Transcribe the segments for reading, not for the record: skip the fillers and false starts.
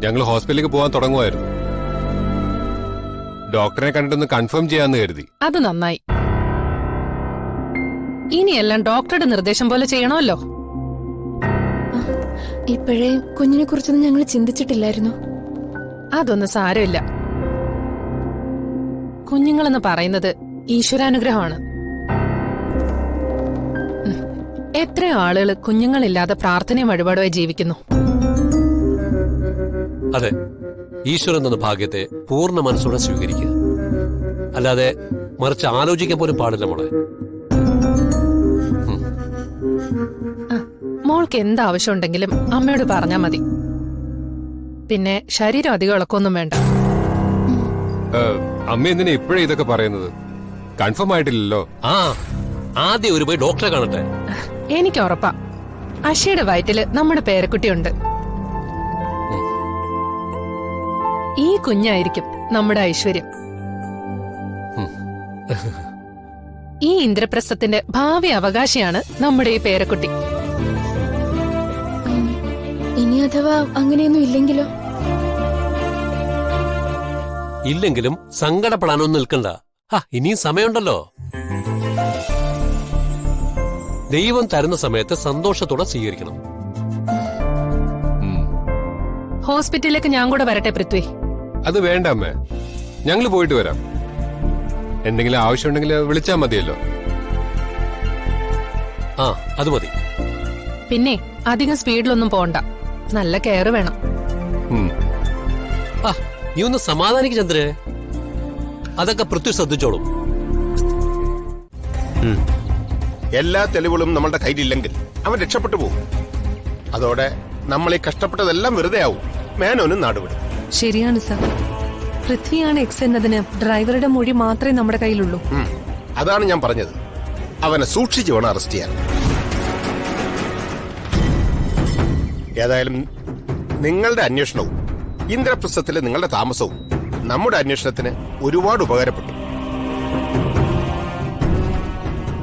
ഞങ്ങൾ ഹോസ്പിറ്റലിലേക്ക് പോകാൻ തുടങ്ങുമായിരുന്നു. ഡോക്ടറെ കണ്ടിട്ടൊന്ന് കൺഫേം ചെയ്യാന്ന് കരുതി. അത് നന്നായി. ഇനിയെല്ലാം ഡോക്ടറുടെ നിർദ്ദേശം പോലെ ചെയ്യണമല്ലോ. ഇപ്പോഴേ കുഞ്ഞിനെ കുറിച്ചൊന്നും ഞങ്ങൾ ചിന്തിച്ചിട്ടില്ലായിരുന്നു. അതൊന്നും സാരമില്ല. കുഞ്ഞുങ്ങളെന്ന് പറയുന്നത് ഈശ്വരാനുഗ്രഹമാണ്. എത്രയോ ആളുകൾ കുഞ്ഞുങ്ങളില്ലാതെ പ്രാർത്ഥനയും വഴിപാടുമായി ജീവിക്കുന്നു. അതെ, ഈശ്വരൻ എന്ന ഭാഗ്യത്തെ പൂർണ്ണ മനസ്സോടെ സ്വീകരിക്കുക. അല്ലാതെ മറിച്ച് ആലോചിക്കാൻ പോലും പാടില്ല മോളെ. മോൾക്ക് എന്താവശ്യമുണ്ടെങ്കിലും അമ്മയോട് പറഞ്ഞാ മതി. പിന്നെ ശരീരം അധികം ഇളക്കൊന്നും വേണ്ട. അമ്മ എന്തിനാ ഇപ്പോഴേ ഇതൊക്കെ പറയുന്നത്? കൺഫേം ആയിട്ടില്ലല്ലോ. ആദ്യം ഒരു പോയി ഡോക്ടറെ കാണട്ടെ. എനിക്ക് ഉറപ്പാ, അശയുടെ വയറ്റില് നമ്മുടെ പേരക്കുട്ടിയുണ്ട്. ഈ കുഞ്ഞായിരിക്കും നമ്മുടെ ഐശ്വര്യം. ഈ ഇന്ദ്രപ്രസ്ഥത്തിന്റെ ഭാവി അവകാശിയാണ് നമ്മുടെ ഈ പേരക്കുട്ടി. ഇനി അഥവാ അങ്ങനെയൊന്നും ഇല്ലെങ്കിലോ? ഇല്ലെങ്കിലും സങ്കടപ്പെടാനൊന്നും നിൽക്കണ്ട. ഇനിയും സമയമുണ്ടല്ലോ. ദൈവം തരുന്ന സമയത്ത് സന്തോഷത്തോടെ സ്വീകരിക്കണം. ഹോസ്പിറ്റലിലേക്ക് ഞാൻ കൂടെ വരട്ടെ പൃഥ്വി? അത് വേണ്ട അമ്മേ, ഞങ്ങൾ പോയിട്ട് വരാം. എന്തെങ്കിലും ആവശ്യമുണ്ടെങ്കിൽ വിളിച്ചാൽ മതിയല്ലോ. അത് മതി. പിന്നെ അധികം സ്പീഡിലൊന്നും പോണ്ട. നല്ല കെയർ വേണം. നീ ഒന്ന് സമാധാനിക്ക് ചന്ദ്രേ. അതൊക്കെ പൃഥ്വി ശ്രദ്ധിച്ചോളും. എല്ലാ തെളിവുകളും നമ്മളുടെ കയ്യിലില്ലെങ്കിൽ അവൻ രക്ഷപ്പെട്ടു പോകും. അതോടെ നമ്മളീ കഷ്ടപ്പെട്ടതെല്ലാം വെറുതെ ആവും. മേനോനും നാടുവിടും. ശരിയാണ് സർ. പൃഥ്വിയാണ് എക്സ് എന്നതിന് ഡ്രൈവറുടെ മൊഴി മാത്രമേ നമ്മുടെ കയ്യിലുള്ളൂ. അതാണ് ഞാൻ പറഞ്ഞത്. അവനെ സൂക്ഷിച്ചു വേണം അറസ്റ്റ് ചെയ്യാൻ. ഏതായാലും നിങ്ങളുടെ അന്വേഷണവും ഇന്ദ്രപ്രസ്ഥത്തിലെ നിങ്ങളുടെ താമസവും നമ്മുടെ അന്വേഷണത്തിന് ഒരുപാട് ഉപകാരപ്പെട്ടു.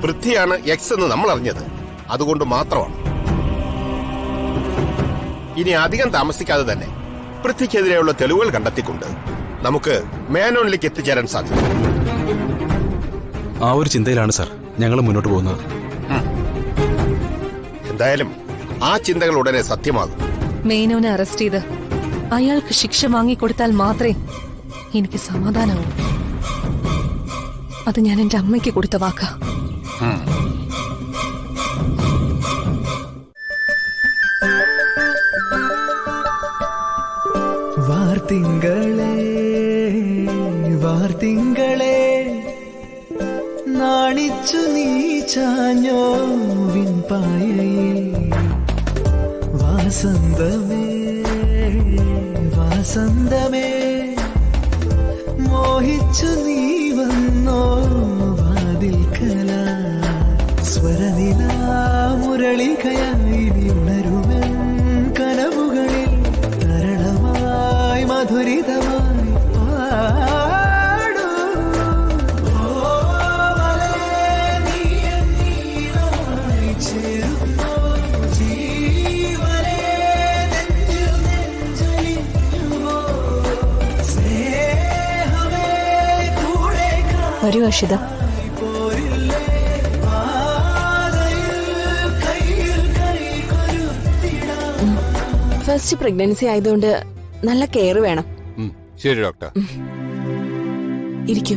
പൃഥ്വിയാണ് എക്സ് എന്ന് നമ്മൾ അറിഞ്ഞത് അതുകൊണ്ട് മാത്രമാണ്. ഇനി അധികം താമസിക്കാതെ തന്നെ പൃഥ്വിക്കെതിരെയുള്ള തെളിവുകൾ കണ്ടെത്തിക്കൊണ്ട് നമുക്ക് മേനോനിലേക്ക് എത്തിച്ചേരാൻ സാധിക്കും. ആ ഒരു ചിന്തയിലാണ് സാർ ഞങ്ങൾ മുന്നോട്ട് പോകുന്നത്. എന്തായാലും ആ ചിന്തകൾ ഉടനെ സത്യമാകും. മേനോനെ അറസ്റ്റ് ചെയ്ത് അയാൾക്ക് ശിക്ഷ വാങ്ങിക്കൊടുത്താൽ മാത്രമേ എനിക്ക് സമാധാനമാവൂ. അത് ഞാൻ എന്റെ അമ്മയ്ക്ക് കൊടുത്ത വാക്കാ. വാർത്തിങ്കളേ വാർത്തിങ്കളേ നാണിച്ചു നീ ചാഞ്ഞോ വിൻപായയിൽ. വാസന്തമേ വാസന്തമേ മോഹിച്ചു നീ വന്നോ വാതിൽക്കല. സ്വരനില മുരളികയായി ഉണരുവൻ കനവുകളിൽ തരളമായി മധുരിതമായി പാടൂ. ചേരുന്നോ ജീവനേ നെഞ്ചിൽ നെഞ്ചലിഞ്ഞുവോ സ്നേഹമേ കൂടെ വരൂ അക്ഷിത. ഫസ്റ്റ് പ്രഗ്നൻസി ആയതുകൊണ്ട് നല്ല കെയർ വേണം. ശരി ഡോക്ടർ. ഇരിക്കൂ.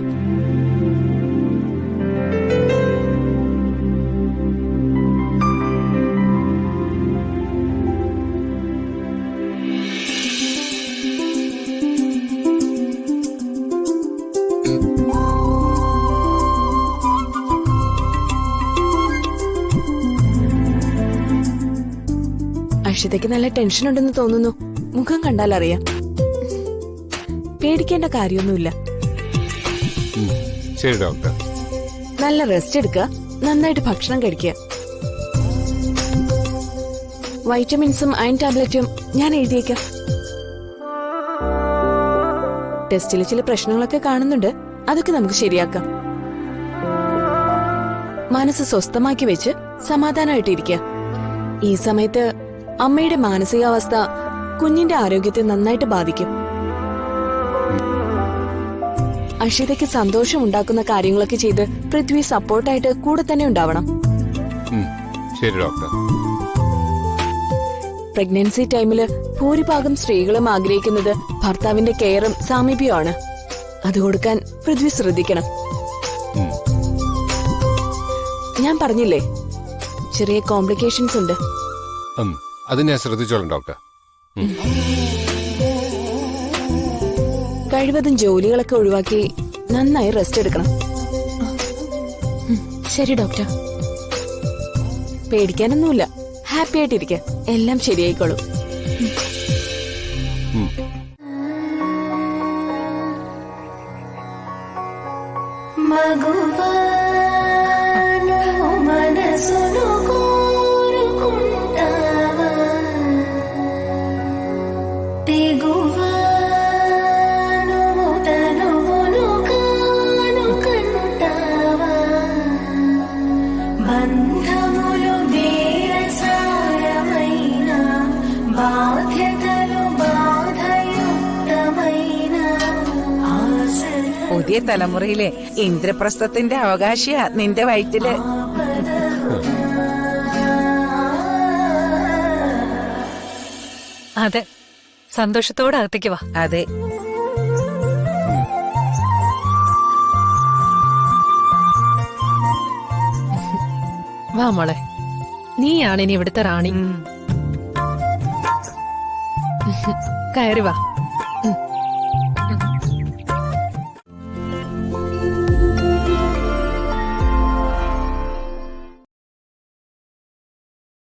അക്ഷിതയ്ക്ക് നല്ല ടെൻഷൻ ഉണ്ടെന്ന് തോന്നുന്നു. മുഖം കണ്ടാൽ അറിയാം. പേടിക്കേണ്ട കാര്യമൊന്നുമില്ല. ശരി ഡോക്ടർ. നല്ല റെസ്റ്റ് എടുക്കുക, നന്നായിട്ട് ഭക്ഷണം കഴിക്കുക. വൈറ്റമിൻസും അയൺ ടാബ്ലറ്റും ഞാൻ എഴുതിയേക്കാം. ടെസ്റ്റിൽ ചില പ്രശ്നങ്ങളൊക്കെ കാണുന്നുണ്ട്, അതൊക്കെ നമുക്ക് ശരിയാക്കാം. മനസ്സ് സ്വസ്ഥമാക്കി വെച്ച് സമാധാനമായിട്ടിരിക്കുക. ഈ സമയത്ത് അമ്മയുടെ മാനസികാവസ്ഥ കുഞ്ഞിന്റെ ആരോഗ്യത്തെ നന്നായിട്ട് ബാധിക്കും. അഷിതയ്ക്ക് സന്തോഷം ഉണ്ടാക്കുന്ന കാര്യങ്ങളൊക്കെ ചെയ്ത് പൃഥ്വി സപ്പോർട്ടായിട്ട് കൂടെ തന്നെ ഉണ്ടാവണം. ശരി ഡോക്ടർ. പ്രഗ്നൻസി ടൈമില് ഭൂരിഭാഗം സ്ത്രീകളും ആഗ്രഹിക്കുന്നത് ഭർത്താവിന്റെ കെയറും സാമീപ്യമാണ്. അത് കൊടുക്കാൻ പൃഥ്വി ശ്രദ്ധിക്കണം. ഞാൻ പറഞ്ഞില്ലേ, ചെറിയ കോംപ്ലിക്കേഷൻസ് ഉണ്ട്. അത് ഞാൻ ശ്രദ്ധിച്ചോളാം ഡോക്ടർ. കഴിവതും ജോലികളൊക്കെ ഒഴിവാക്കി നന്നായി റെസ്റ്റ് എടുക്കണം. ശരി ഡോക്ടർ. പേടിക്കാനൊന്നുമില്ല, ഹാപ്പി ആയിട്ടിരിക്കുക, എല്ലാം ശരിയായിക്കോളും. మనసును కోరుకుంటావా తెగువాను తనువును కానుకంటావా బంధములు బేరసారమైన బాధ్యతలు బాధయుక్తమైన ఆశలు പുതിയ തലമുറയിലെ ഇന്ദ്രപ്രസ്ഥത്തിന്റെ അവകാശിയാ നിന്റെ വയറ്റില്. അതെ, സന്തോഷത്തോടെ അകത്തേക്ക് വാ. അതെ, വാ മോളെ, നീയാണ് ഇനി ഇവിടുത്തെ റാണി. കയറി വാ.